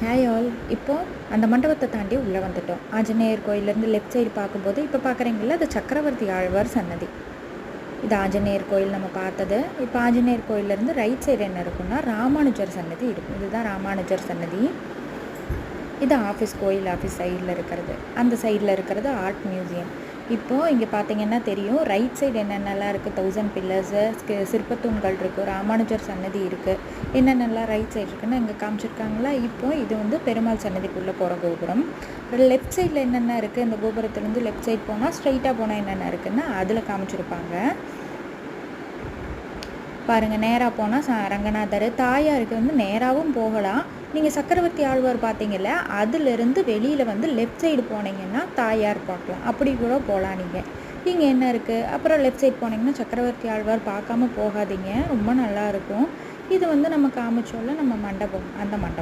Hi all. இப்போ அந்த மண்டபத்தை தாண்டி உள்ளே வந்துட்டோம். ஆஞ்சநேயர் கோயிலேருந்து லெஃப்ட் சைடு பார்க்கும்போது இப்போ பார்க்குறீங்களா, அது சக்கரவர்த்தி ஆழ்வார் சன்னதி. இது ஆஞ்சநேயர் கோயில் நம்ம பார்த்தது. இப்போ ஆஞ்சநேயர் கோயிலேருந்து ரைட் சைடு என்ன இருக்குன்னா ராமானுஜர் சன்னதி இருக்கும். இதுதான் ராமானுஜர் சன்னதி. இது ஆஃபீஸ், கோயில் ஆஃபீஸ் சைடில் இருக்கிறது. அந்த சைடில் இருக்கிறது ஆர்ட் மியூசியம். இப்போது இங்கே பார்த்தீங்கன்னா தெரியும், ரைட் சைடு என்னென்னலாம் இருக்குது. 1000 பில்லர்ஸு, சிற்பத்தூண்கள் இருக்குது, ராமானுஜர் சன்னதி இருக்குது, என்னென்னலாம் ரைட் சைடு இருக்குன்னு இங்கே காமிச்சிருக்காங்களா. இப்போது இது வந்து பெருமாள் சன்னதிக்குள்ளே போகிற கோபுரம். லெஃப்ட் சைடில் என்னென்ன இருக்குது, இந்த கோபுரத்துலேருந்து லெஃப்ட் சைடு போனால் ஸ்ட்ரைட்டாக போனால் என்னென்ன இருக்குதுன்னு அதில் காமிச்சிருப்பாங்க பாருங்கள். நேராக போனால் ரங்கநாதர், தாயாருக்கு வந்து நேராகவும் போகலாம். நீங்கள் சக்கரவர்த்தி ஆழ்வார் பார்த்தீங்கல்ல, அதுலேருந்து வெளியில் வந்து லெஃப்ட் சைடு போனீங்கன்னா தாயார் பார்க்கலாம். அப்படி கூட போகலாம் நீங்கள். இங்கே என்ன இருக்குது, அப்புறம் லெஃப்ட் சைடு போனீங்கன்னா சக்கரவர்த்தி ஆழ்வார் பார்க்காம போகாதீங்க, ரொம்ப நல்லாயிருக்கும். இது வந்து நம்ம காமிச்சோல்ல நம்ம மண்டபம், அந்த மண்டபம்